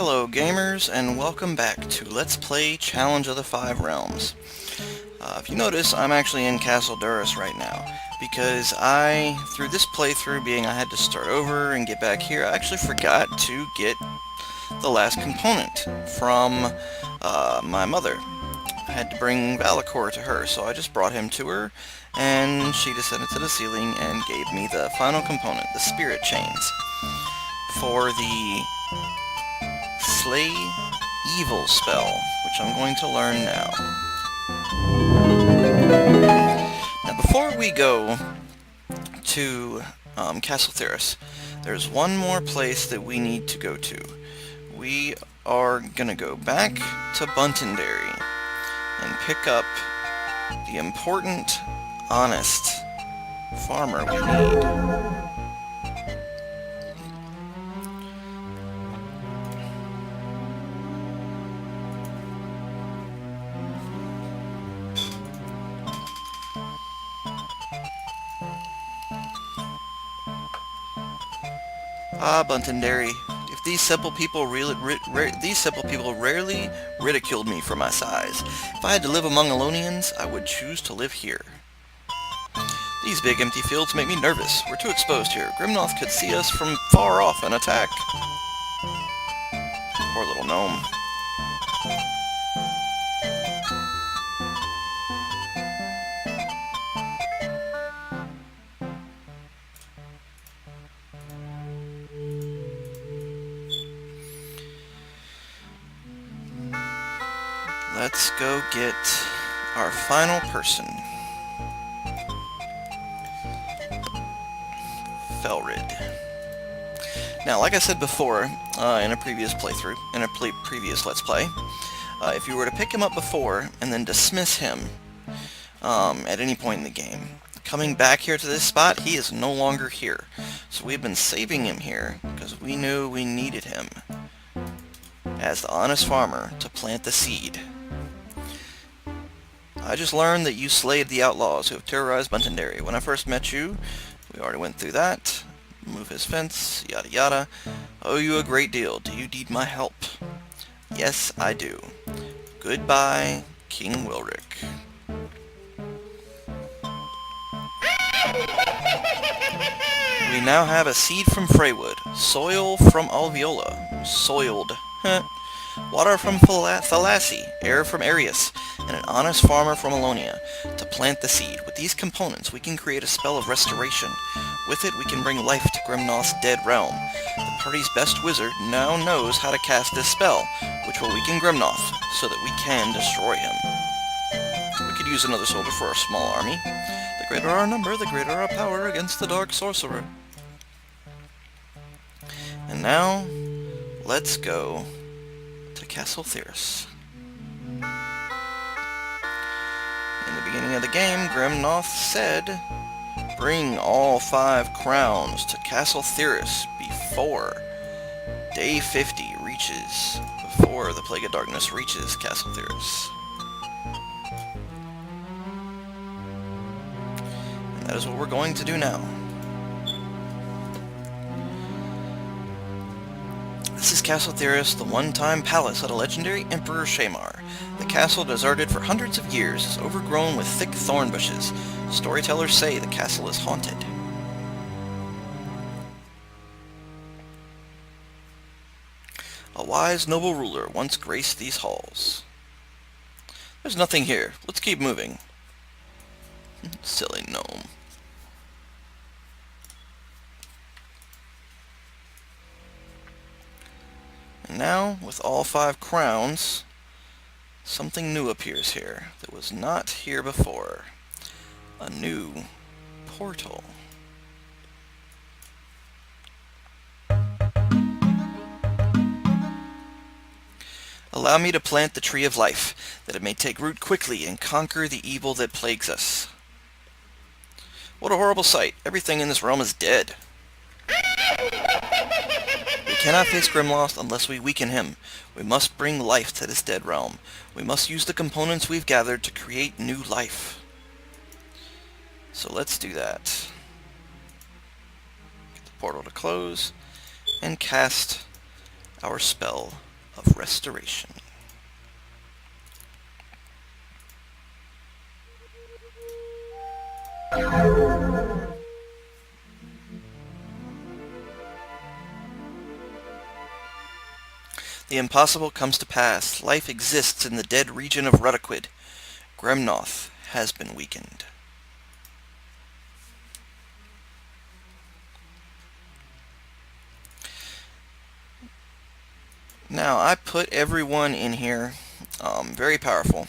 Hello gamers, and welcome back to Let's Play Challenge of the Five Realms. If you notice, I'm actually in Castle Durrus right now, because through this playthrough being I had to start over and get back here, I actually forgot to get the last component from my mother. I had to bring Valakor to her, so I just brought him to her, and she descended to the ceiling and gave me the final component, the Spirit Chains, for the Slay Evil spell, which I'm going to learn now. Now, before we go to Castle Theris, there's one more place that we need to go to. We are going to go back to Buntendary and pick up the important, honest farmer we need. Ah, Buntendary. If these simple people rarely ridiculed me for my size. If I had to live among Alonians, I would choose to live here. These big empty fields make me nervous. We're too exposed here. Grimnoth could see us from far off and attack. Poor little gnome. Let's go get our final person. Felrid. Now, like I said before, in a previous playthrough, in a previous Let's Play, if you were to pick him up before and then dismiss him at any point in the game, coming back here to this spot, he is no longer here. So we've been saving him here because we knew we needed him as the honest farmer to plant the seed. I just learned that you slayed the outlaws who have terrorized Buntendary. When I first met you, we already went through that. Move his fence, yada yada. I owe you a great deal. Do you need my help? Yes, I do. Goodbye, King Wilric. We now have a seed from Freywood, soil from Alveola, soiled, water from Thalassi, air from Arius, and an honest farmer from Alonia to plant the seed. With these components, we can create a spell of restoration. With it, we can bring life to Grimnoth's dead realm. The party's best wizard now knows how to cast this spell, which will weaken Grimnoth, so that we can destroy him. We could use another soldier for our small army. The greater our number, the greater our power against the dark sorcerer. And now, let's go to Castle Theris. In the beginning of the game, Grimnoth said, bring all 5 crowns to Castle Theris before day 50 reaches, before the Plague of Darkness reaches Castle Theris. And that is what we're going to do now. This is Castle Theris, the one-time palace of the legendary Emperor Shamar. The castle, deserted for hundreds of years, is overgrown with thick thorn bushes. Storytellers say the castle is haunted. A wise, noble ruler once graced these halls. There's nothing here. Let's keep moving. Silly gnome. And now, with all 5 crowns, something new appears here that was not here before. A new portal. Allow me to plant the tree of life, that it may take root quickly and conquer the evil that plagues us. What a horrible sight. Everything in this realm is dead. We cannot face Grimnoth unless we weaken him. We must bring life to this dead realm. We must use the components we've gathered to create new life. So let's do that. Get the portal to close and cast our spell of restoration. The impossible comes to pass. Life exists in the dead region of Ruddiquid. Grimnoth has been weakened. Now, I put everyone in here, very powerful.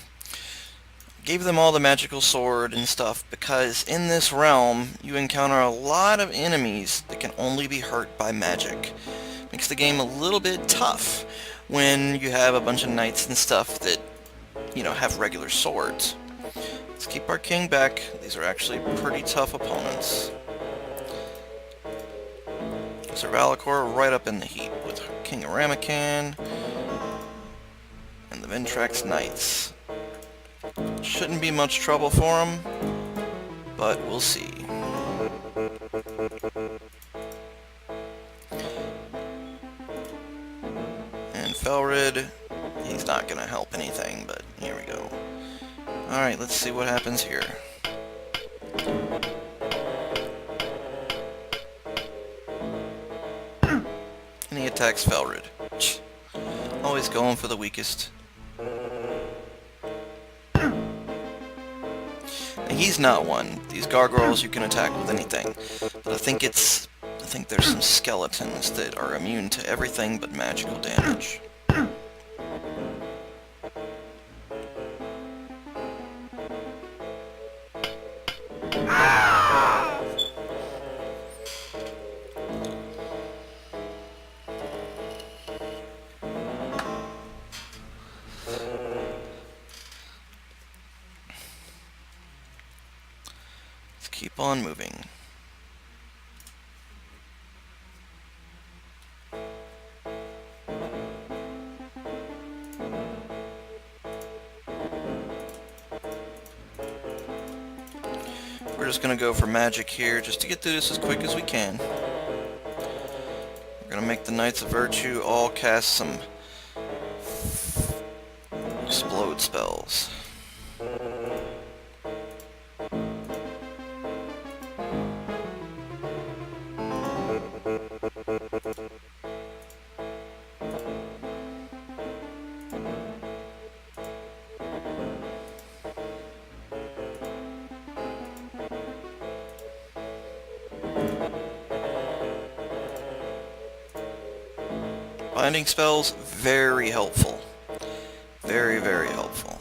Gave them all the magical sword and stuff because in this realm you encounter a lot of enemies that can only be hurt by magic. Makes the game a little bit tough when you have a bunch of knights and stuff that, have regular swords. Let's keep our king back. These are actually pretty tough opponents. Sir Valakor right up in the heat with King Aramakan and the Ventrax Knights. Shouldn't be much trouble for him, but we'll see. And Felrid, he's not going to help anything, but here we go. Alright, let's see what happens here. And he attacks Felrid. Always going for the weakest. He's not one. These gargoyles you can attack with anything. But I think there's some skeletons that are immune to everything but magical damage. Keep on moving. We're just going to go for magic here just to get through this as quick as we can. We're going to make the Knights of Virtue all cast some explode spells. Binding spells, very helpful. Very, very helpful.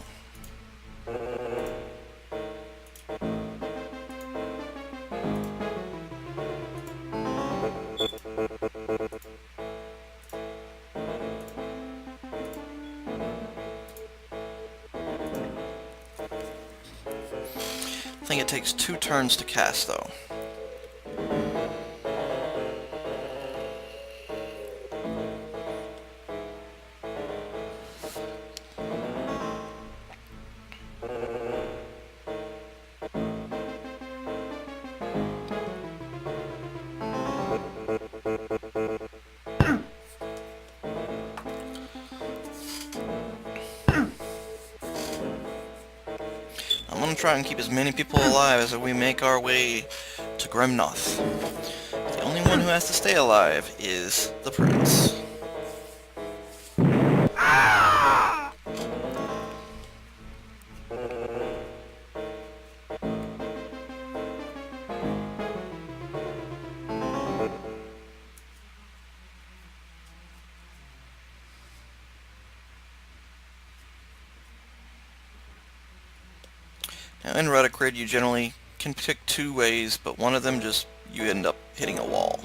I think it takes 2 turns to cast, though. I'm going to try and keep as many people alive as we make our way to Grimnoth. The only one who has to stay alive is the prince. Now in Ruddiquid you generally can pick 2 ways, but one of them you end up hitting a wall.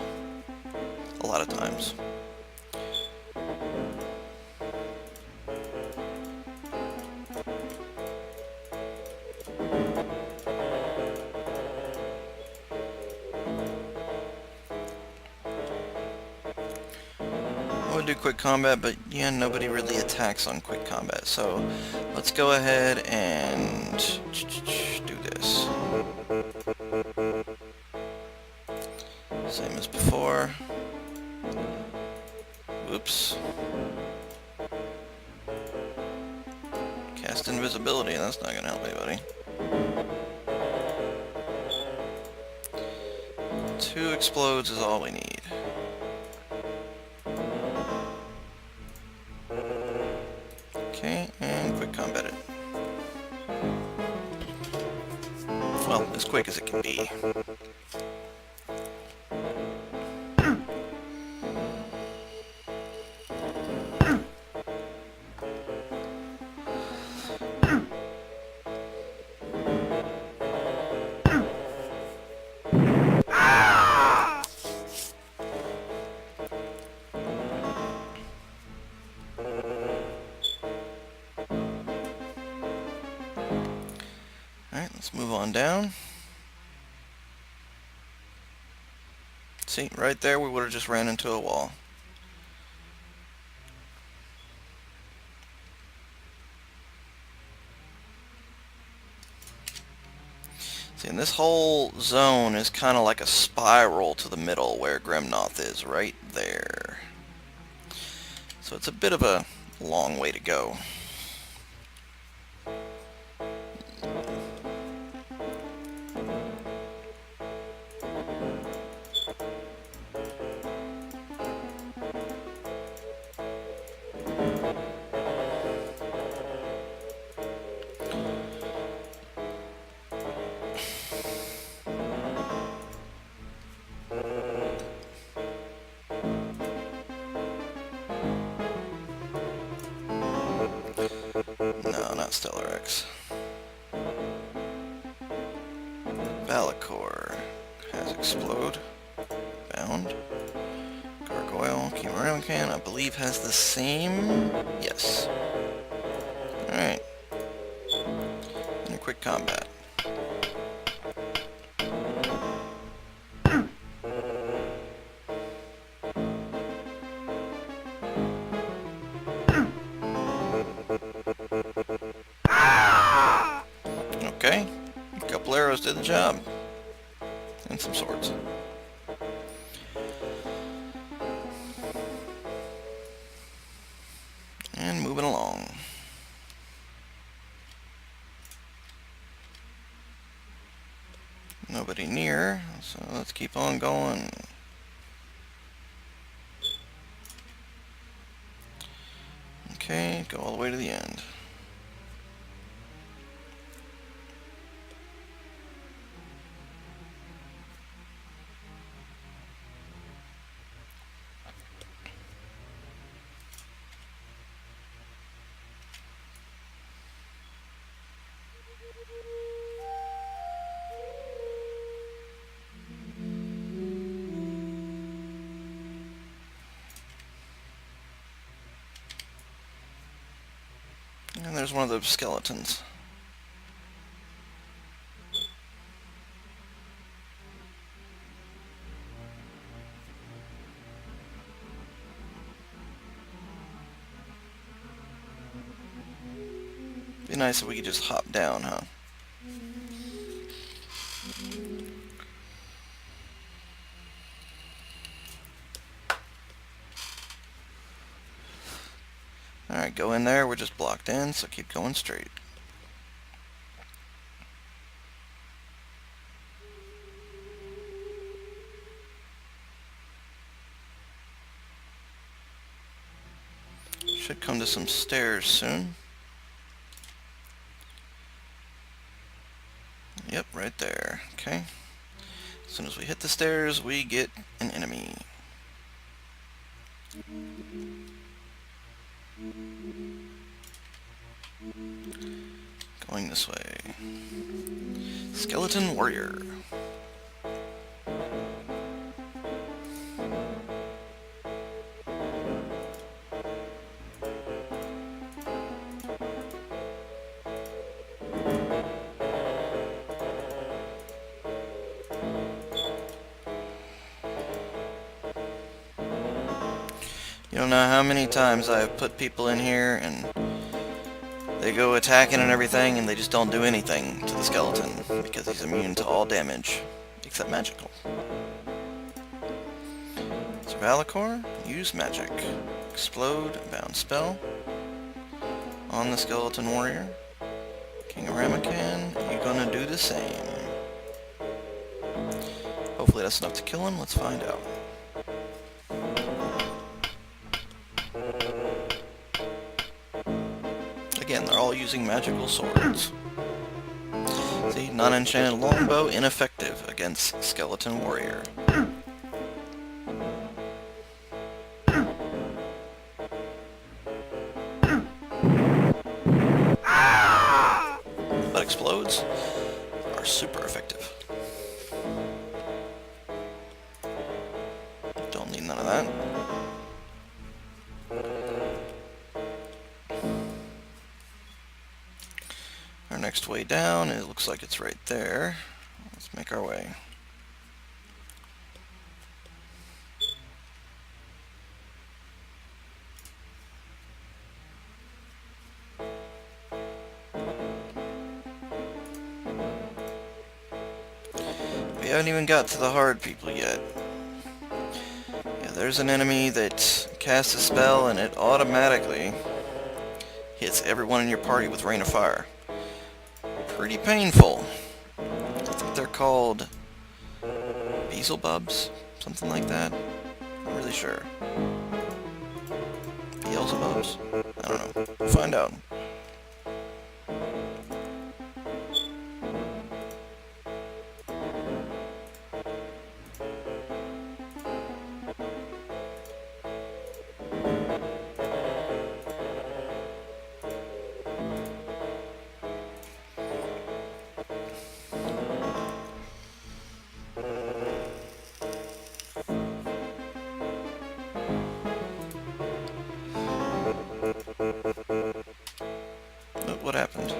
A lot of times. I would do quick combat, but yeah, nobody really attacks on quick combat, so let's go ahead and do this. Same as before. Whoops. cast invisibility, and that's not going to help anybody. 2 explodes is all we need. Okay, and quick combat it. Well, as quick as it can be. Alright, let's move on down. See, right there we would have just ran into a wall. See, and this whole zone is kind of like a spiral to the middle where Grimnoth is, right there. So it's a bit of a long way to go. No, not Stellar X. Valakor has Explode. Bound. Gargoyle, Chimeracan, I believe has the same. Yes. Alright. And a quick combat. Okay. A couple arrows did the job. And some swords. And moving along. Nobody near, so let's keep on going. Okay, go all the way to the end. And there's one of the skeletons. Be nice if we could just hop down, huh? Alright, go in there. We're just blocked in, so keep going straight. Should come to some stairs soon. Yep, right there. Okay. As soon as we hit the stairs, we get an enemy. Going this way. Skeleton Warrior. You don't know how many times I've put people in here and they go attacking and everything and they just don't do anything to the skeleton because he's immune to all damage except magical. So Valakor, use magic. Explode, bound spell on the skeleton warrior. King of Ramekin, you gonna do the same. Hopefully that's enough to kill him. Let's find out. Again, they're all using magical swords. See, non-enchanted longbow, ineffective against skeleton warrior. But explodes are super effective. Don't need none of that. Our next way down, it looks like it's right there. Let's make our way. We haven't even got to the hard people yet. Yeah, there's an enemy that casts a spell and it automatically hits everyone in your party with Rain of Fire. Pretty painful. I think they're called Beelzebubs, something like that. Not really sure. Beelzebubs? I don't know. We'll find out. What happened?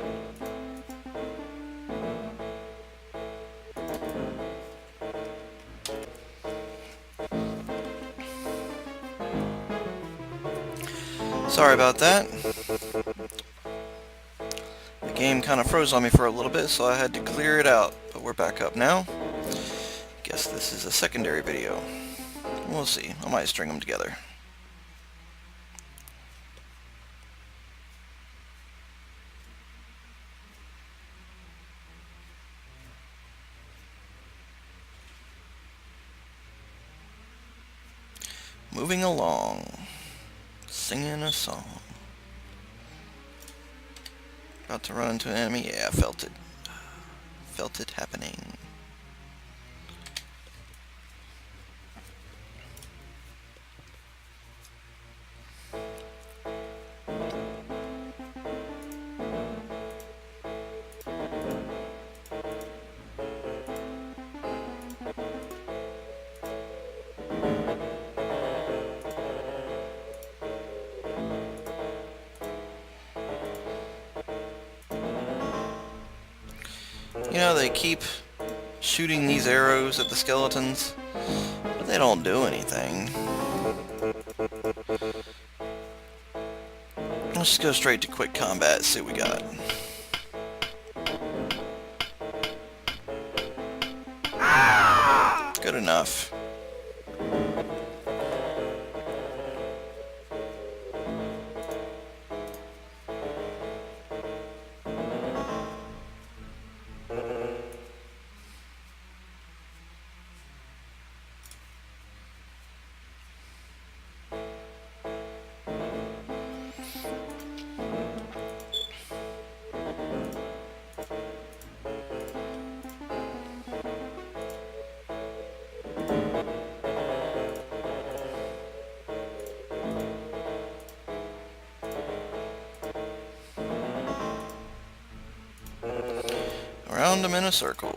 Sorry about that. The game kind of froze on me for a little bit, so I had to clear it out. But we're back up now. Guess this is a secondary video. We'll see. I might string them together. Moving along, singing a song. About to run into an enemy? Yeah, I felt it. Felt it happening. You know, they keep shooting these arrows at the skeletons, but they don't do anything. Let's just go straight to quick combat, see what we got. Good enough. Around them in a circle.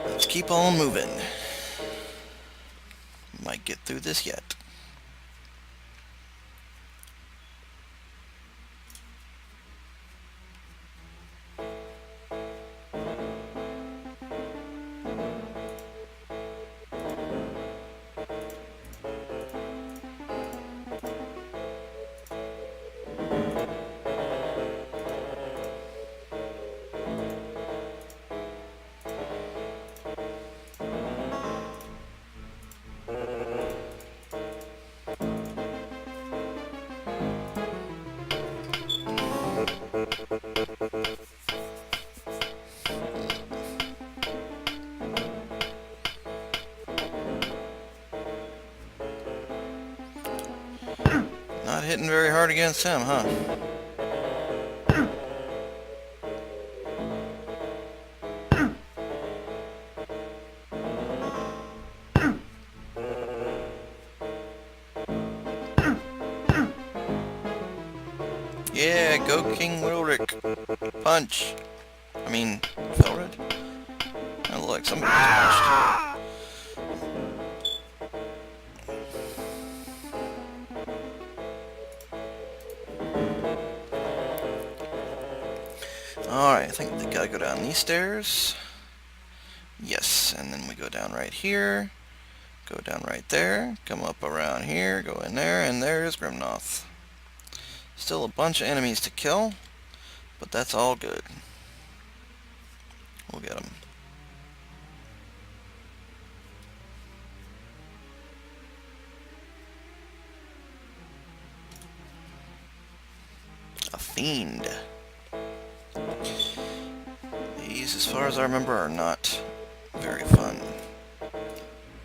Let's keep on moving. Might get through this yet. Not hitting very hard against him, huh? Yeah, go King Wilric. Punch. I mean, Felred? Oh, look, somebody just punched. Alright, I think they gotta go down these stairs. Yes, and then we go down right here. Go down right there. Come up around here. Go in there, and there's Grimnoth. Still a bunch of enemies to kill, but that's all good. We'll get them. A fiend. These, as far as I remember, are not very fun.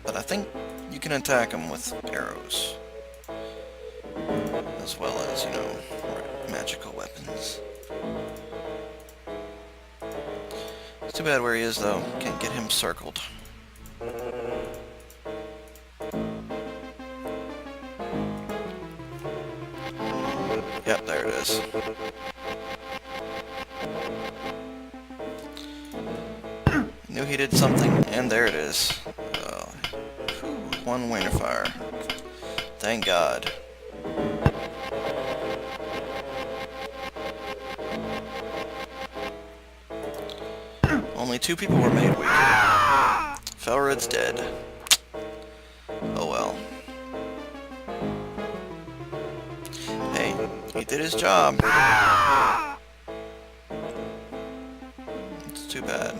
But I think you can attack them with arrows. As well as, you know, magical weapons. It's too bad where he is, though. Can't get him circled. Yep, there it is. Knew he did something, and there it is. One wing of fire. Thank God. Only 2 people were made weak. Felred's dead. Oh well. Hey, he did his job. It's too bad.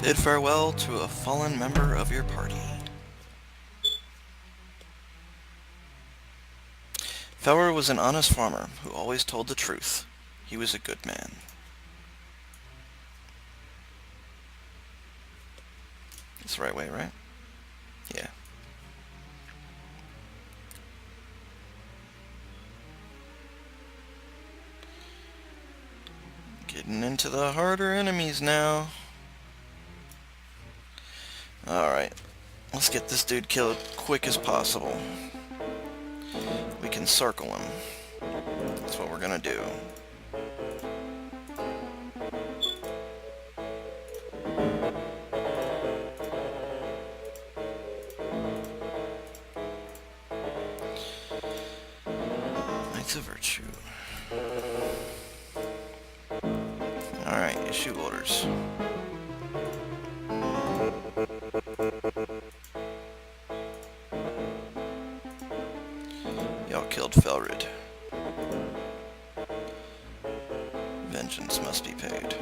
Bid farewell to a fallen member of your party. Felred was an honest farmer who always told the truth. He was a good man. It's the right way, right? Yeah. Getting into the harder enemies now. Alright, let's get this dude killed quick as possible. We can circle him. That's what we're gonna do. Knights of Virtue. Alright, issue orders. Y'all killed Felred. Vengeance must be paid.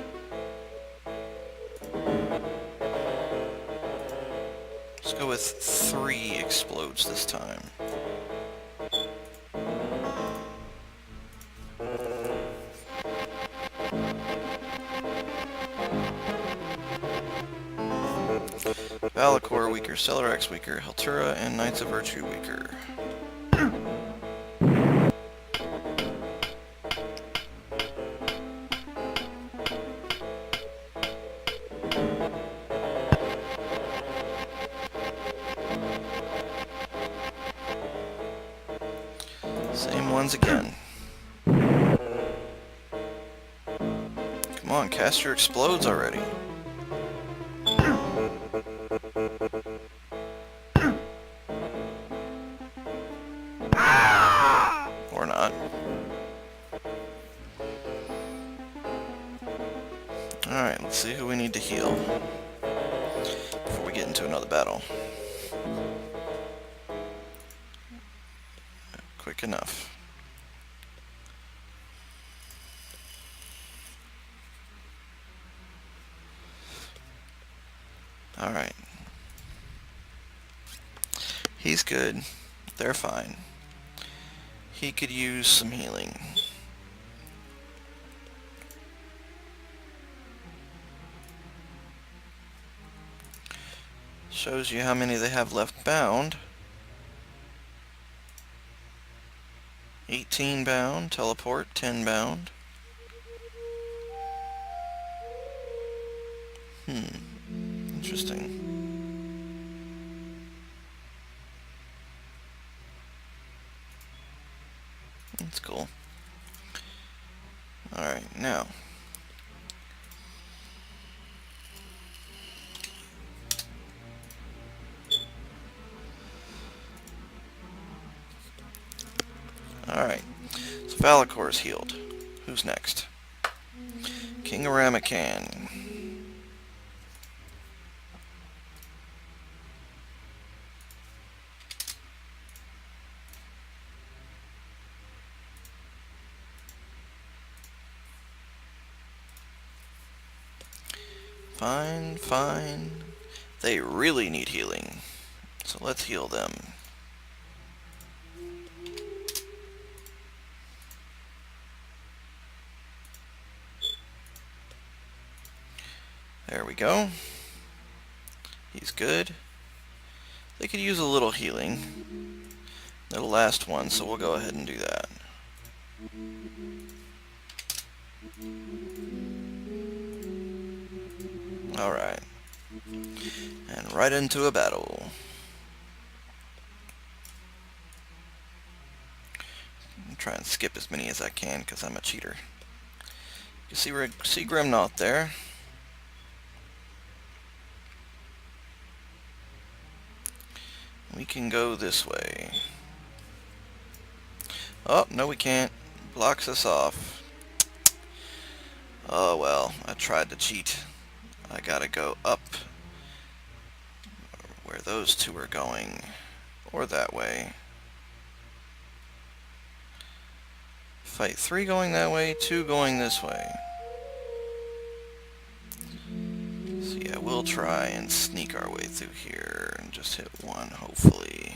Let's go with 3 explodes this time. Valakor weaker, Celerax weaker, Heltura and Knights of Virtue weaker. Same ones again. Come on, cast your explodes already. Or not. Alright, let's see who we need to heal before we get into another battle. Quick enough. Alright. He's good. They're fine. He could use some healing. Shows you how many they have left bound. 18 bound, teleport, 10 bound. Interesting. That's cool. Alright, now. Alright, so Valakor's healed. Who's next? King Aramakan. Fine, fine. They really need healing. So let's heal them. There we go. He's good. They could use a little healing. They're the last one, so we'll go ahead and do that. Alright. And right into a battle. I'll try and skip as many as I can because I'm a cheater. You see Grimnoth there. We can go this way. Oh, no we can't. Blocks us off. Oh well, I tried to cheat. I gotta go up where those two are going. Or that way. Fight 3 going that way, 2 going this way. So yeah, we'll try and sneak our way through here and just hit 1, hopefully.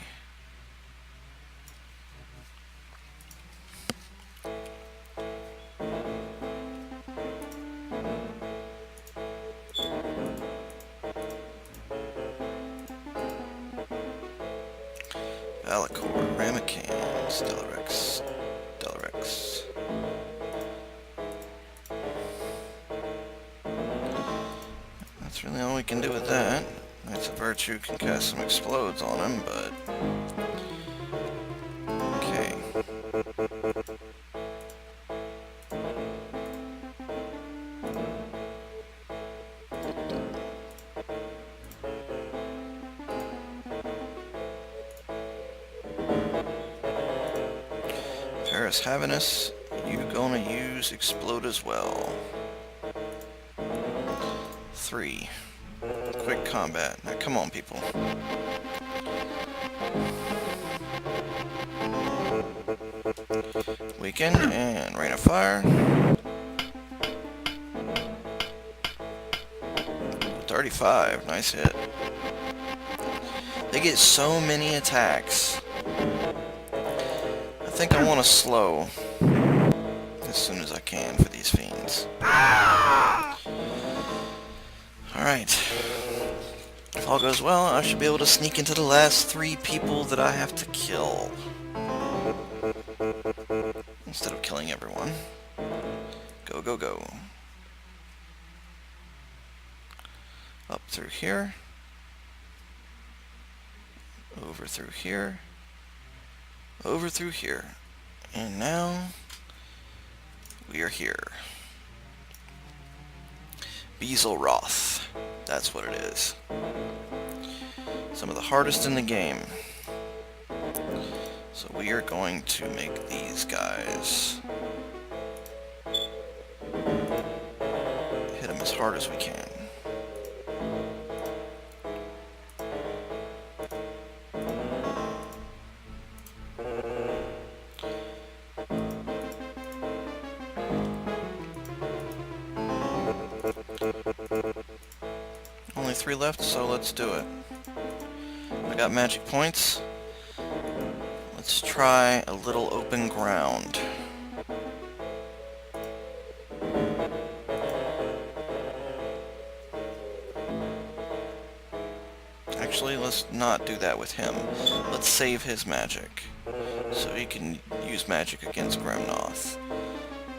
Valakor, Ramakan, Stellarex. That's really all we can do with that. Knights of Virtue can cast some explodes on him, but... okay. Paris Havanus, you gonna use explode as well. 3. Quick combat. Now come on, people. Weaken and Rain of Fire. 35. Nice hit. They get so many attacks. I think I want to slow as soon as I can for these fiends. Alright. If all goes well, I should be able to sneak into the last 3 people that I have to kill. Instead of killing everyone. Go, go, go. Up through here. Over through here. Over through here. And now we are here. Beelzeroth. That's what it is. Some of the hardest in the game. So we are going to make these guys hit them as hard as we can. Only 3 left, so let's do it. I got magic points. Let's try a little open ground. actually, let's not do that with him. Let's save his magic, so he can use magic against Grimnoth.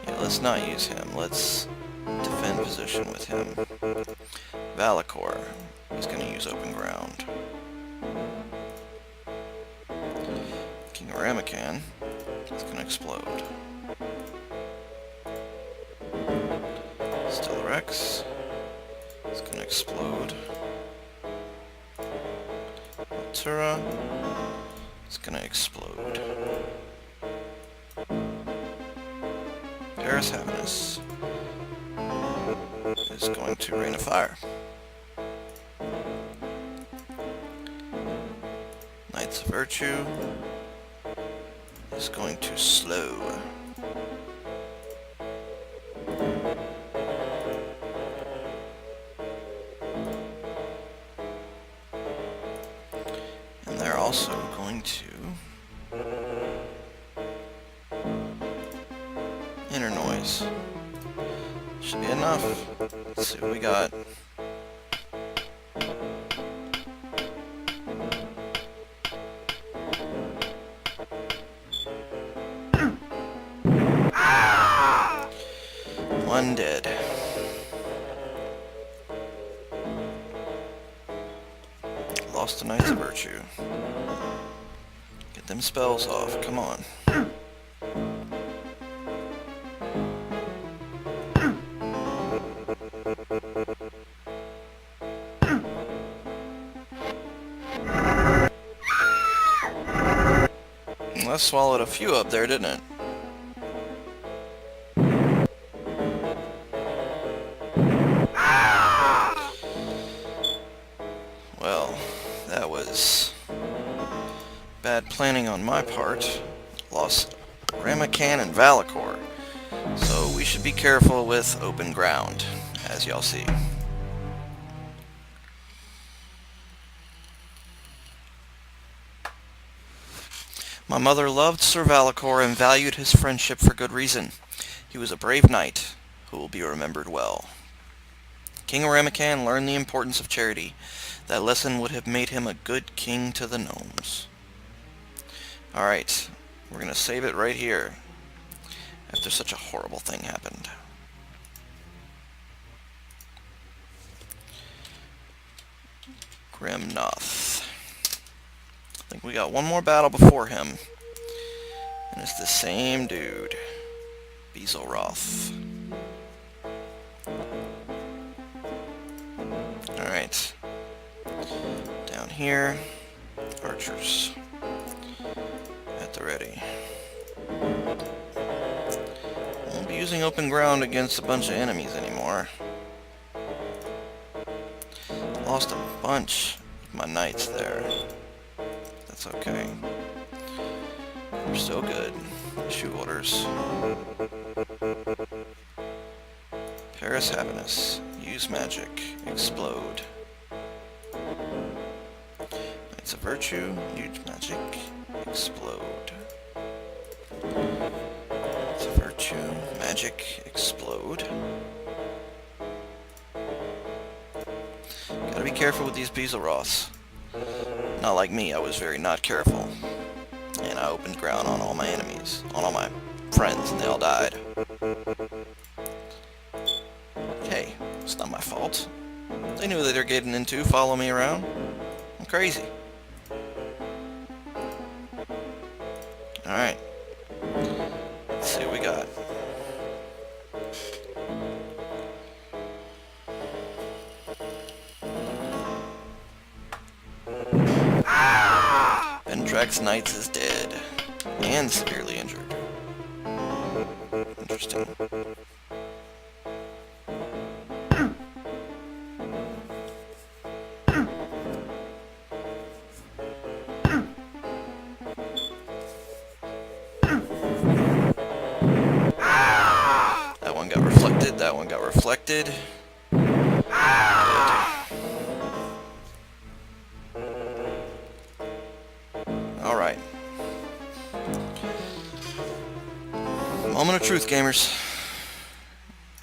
Yeah, let's not use him. Let's defend position with him. Valakor is going to use open ground. King Ramakan is going to explode. Stellarex is going to explode. Altura is going to explode. Paris Happiness is going to rain of fire. Knights of Virtue is going to slow. And they're also going to inner noise. Should be enough. Let's see what we got. One dead. Lost the Knights of Virtue. Get them spells off, come on. Well, that swallowed a few up there, didn't it? Well, that was bad planning on my part. Lost Ramakan and Valakor. So we should be careful with open ground, as y'all see. My mother loved Sir Valakor and valued his friendship for good reason. He was a brave knight who will be remembered well. King Ramakan learned the importance of charity. That lesson would have made him a good king to the gnomes. Alright, we're going to save it right here after such a horrible thing happened. Grimnoth. I think we got one more battle before him. And it's the same dude. Bezelroth. Alright. Down here. Archers. At the ready. Won't be using open ground against a bunch of enemies anymore. Lost a bunch of my knights there. That's okay. We're still good. Issue orders. Paris Happiness. Use magic. Explode. Knights of Virtue. Use magic. Explode. Knights of Virtue. Magic. Explode. Gotta be careful with these Bezelroths. Not like me, I was very not careful. And I opened ground on all my enemies, on all my friends, and they all died. Hey, it's not my fault. They knew what they're getting into, follow me around. I'm crazy. Alright. Let's see what we got. Ventrax Knights is dead. And severely injured. Interesting. That one got reflected, that one got reflected. Alright. Moment of truth, gamers.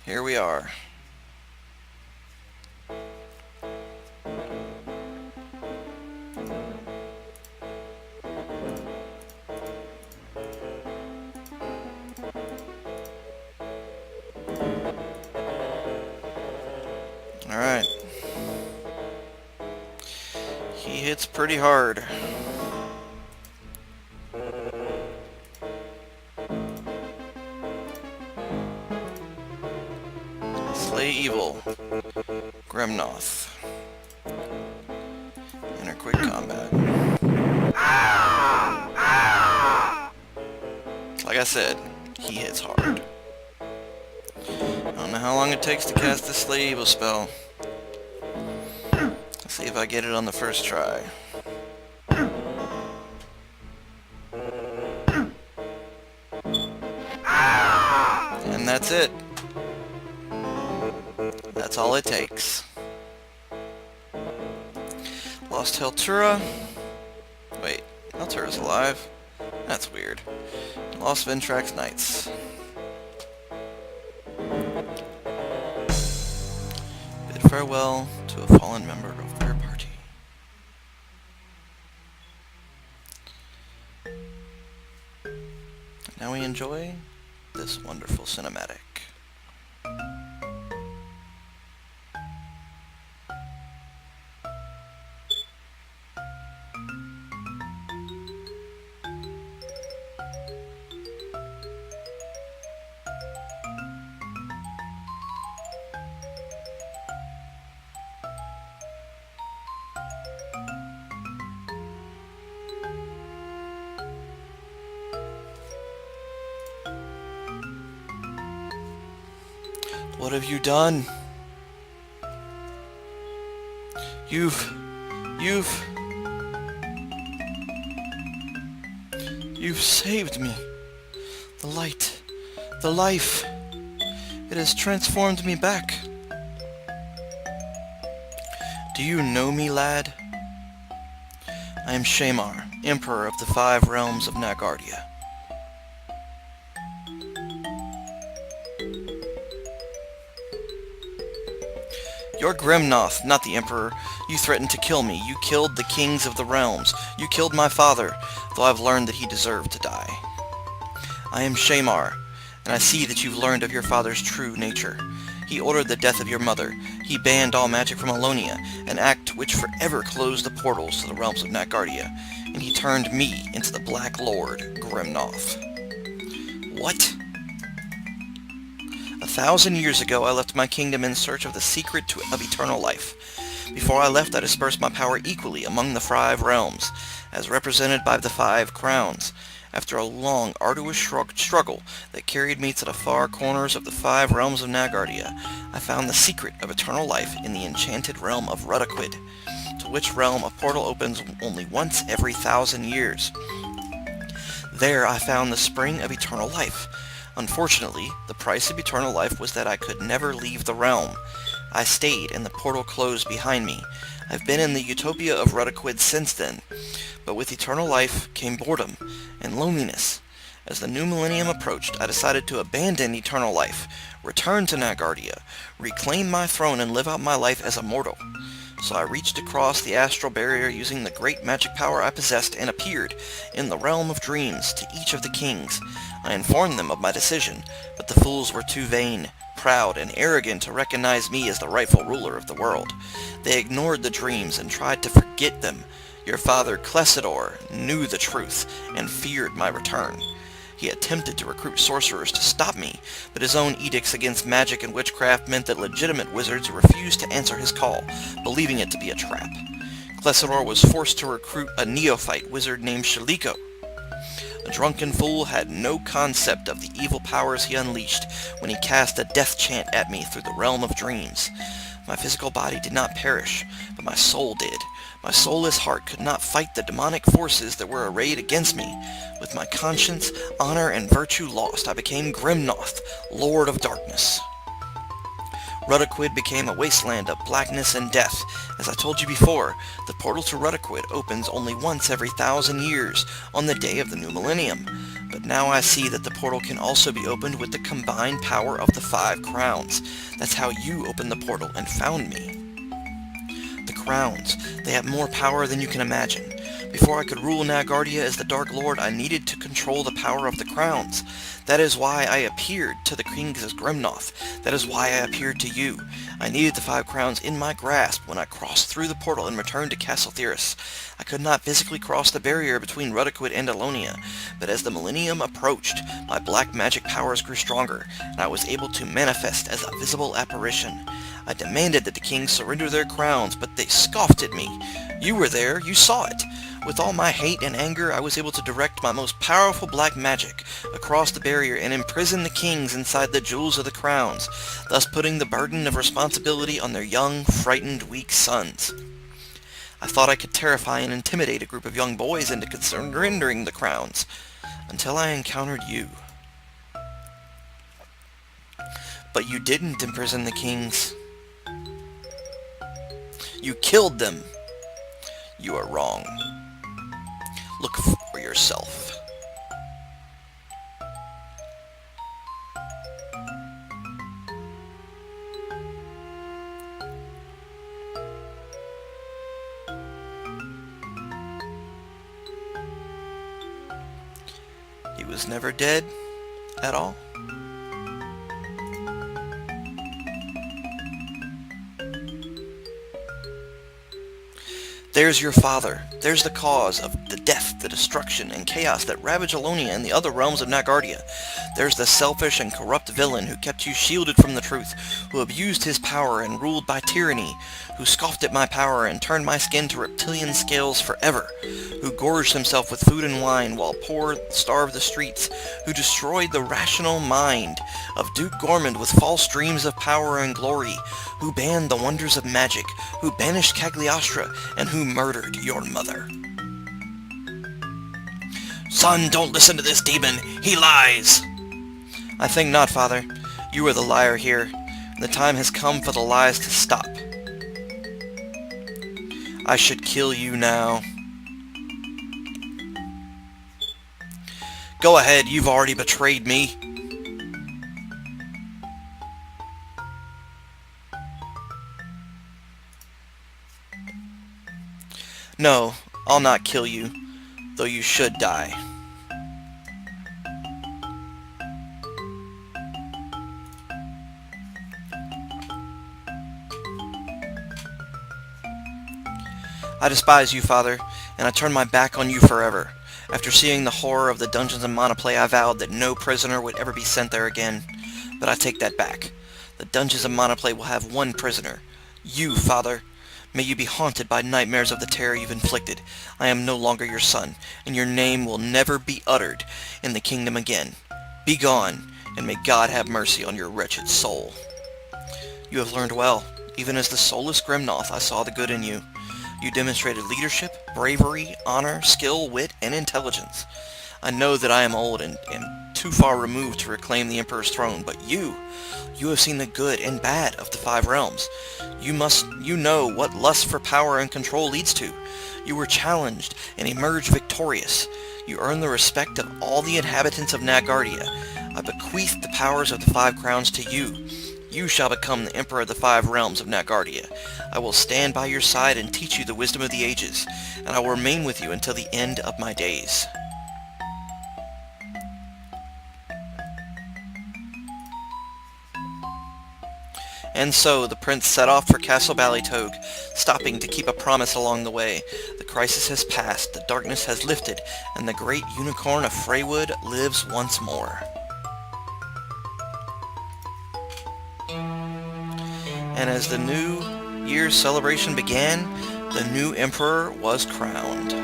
Here we are. Alright. He hits pretty hard. Slay Evil Grimnoth. Enter quick combat. Like I said, he hits hard. I don't know how long it takes to cast this Slay Evil spell. Let's see if I get it on the first try. And that's it. That's all it takes. Lost Heltura. Wait, Heltura's alive? That's weird. Lost Ventrax Knights. Bid farewell to a fallen member of their party. Now we enjoy this wonderful cinematic. What have you done? You've saved me. The light, the life, it has transformed me back. Do you know me, lad? I am Shamar, Emperor of the 5 Realms of Nagardia. You're Grimnoth, not the Emperor. You threatened to kill me. You killed the kings of the realms. You killed my father, though I've learned that he deserved to die. I am Shamar, and I see that you've learned of your father's true nature. He ordered the death of your mother. He banned all magic from Alonia, an act which forever closed the portals to the realms of Nagardia, and he turned me into the Black Lord, Grimnoth. What? 1,000 years ago, I left my kingdom in search of the secret of eternal life. Before I left, I dispersed my power equally among the 5 realms, as represented by the 5 crowns. After a long, arduous struggle that carried me to the far corners of the 5 realms of Nagardia, I found the secret of eternal life in the enchanted realm of Ruddiquid, to which realm a portal opens only once every 1,000 years. There I found the spring of eternal life. Unfortunately, the price of eternal life was that I could never leave the realm. I stayed, and the portal closed behind me. I've been in the utopia of Ruddiquid since then, but with eternal life came boredom and loneliness. As the new millennium approached, I decided to abandon eternal life, return to Nagardia, reclaim my throne, and live out my life as a mortal. So I reached across the astral barrier using the great magic power I possessed and appeared in the realm of dreams to each of the kings. I informed them of my decision, but the fools were too vain, proud, and arrogant to recognize me as the rightful ruler of the world. They ignored the dreams and tried to forget them. Your father, Clessidor, knew the truth and feared my return. He attempted to recruit sorcerers to stop me, but his own edicts against magic and witchcraft meant that legitimate wizards refused to answer his call, believing it to be a trap. Clessidor was forced to recruit a neophyte wizard named Shaliko. The drunken fool had no concept of the evil powers he unleashed when he cast a death chant at me through the realm of dreams. My physical body did not perish, but my soul did. My soulless heart could not fight the demonic forces that were arrayed against me. With my conscience, honor, and virtue lost, I became Grimnoth, Lord of Darkness. Ruddiquid became a wasteland of blackness and death. As I told you before, the portal to Ruddiquid opens only once every 1,000 years, on the day of the new millennium. But now I see that the portal can also be opened with the combined power of the 5 crowns. That's how you opened the portal and found me. The crowns, they have more power than you can imagine. Before I could rule Nagardia as the Dark Lord, I needed to control the power of the crowns. That is why I appeared to the kings as Grimnoth. That is why I appeared to you. I needed the 5 crowns in my grasp when I crossed through the portal and returned to Castle Theris. I could not physically cross the barrier between Ruddiquid and Alonia, but as the millennium approached, my black magic powers grew stronger, and I was able to manifest as a visible apparition. I demanded that the kings surrender their crowns, but they scoffed at me. You were there, you saw it. With all my hate and anger, I was able to direct my most powerful black magic across the barrier and imprison the kings inside the jewels of the crowns, thus putting the burden of responsibility on their young, frightened, weak sons. I thought I could terrify and intimidate a group of young boys into surrendering the crowns, until I encountered you. But you didn't imprison the kings. You killed them. You are wrong. Look for yourself. He was never dead at all. There's your father. There's the cause of the death, the destruction, and chaos that ravage Alonia and the other realms of Nagardia. There's the selfish and corrupt villain who kept you shielded from the truth, who abused his power and ruled by tyranny, who scoffed at my power and turned my skin to reptilian scales forever, who gorged himself with food and wine while poor starved the streets, who destroyed the rational mind of Duke Gormund with false dreams of power and glory, who banned the wonders of magic, who banished Cagliostra, and who murdered your mother. Son, don't listen to this demon. He lies. I think not, Father. You are the liar here. The time has come for the lies to stop. I should kill you now. Go ahead, you've already betrayed me. No, I'll not kill you, though you should die. I despise you, Father, and I turn my back on you forever. After seeing the horror of the dungeons of Monoplay, I vowed that no prisoner would ever be sent there again. But I take that back. The dungeons of Monoplay will have one prisoner. You, Father. May you be haunted by nightmares of the terror you've inflicted. I am no longer your son, and your name will never be uttered in the kingdom again. Be gone, and may God have mercy on your wretched soul. You have learned well. Even as the soulless Grimnoth, I saw the good in you. You demonstrated leadership, bravery, honor, skill, wit, and intelligence. I know that I am old and too far removed to reclaim the Emperor's throne, but you have seen the good and bad of the 5 realms. You know what lust for power and control leads to. You were challenged and emerged victorious. You earned the respect of all the inhabitants of Nagardia. I bequeath the powers of the 5 crowns to you. You shall become the Emperor of the 5 realms of Nagardia. I will stand by your side and teach you the wisdom of the ages, and I will remain with you until the end of my days. And so the prince set off for Castle Ballytogue, stopping to keep a promise along the way. The crisis has passed, the darkness has lifted, and the great unicorn of Freywood lives once more. And as the New Year's celebration began, the new emperor was crowned.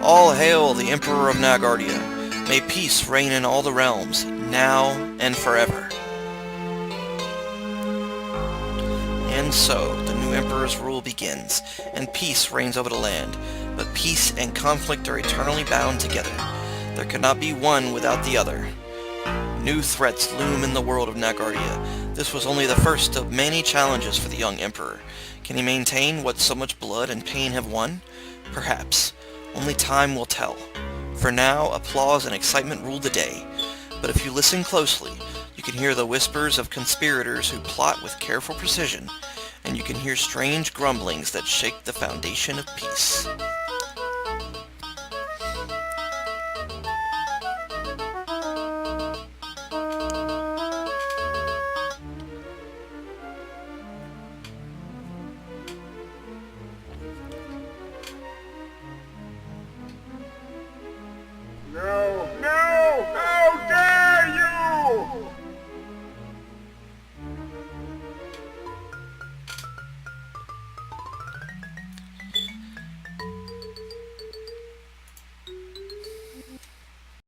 All hail the Emperor of Nagardia. May peace reign in all the realms, now and forever. And so, the new emperor's rule begins, and peace reigns over the land. But peace and conflict are eternally bound together. There cannot be one without the other. New threats loom in the world of Nagardia. This was only the first of many challenges for the young emperor. Can he maintain what so much blood and pain have won? Perhaps. Only time will tell. For now, applause and excitement rule the day. But if you listen closely, you can hear the whispers of conspirators who plot with careful precision, and you can hear strange grumblings that shake the foundation of peace.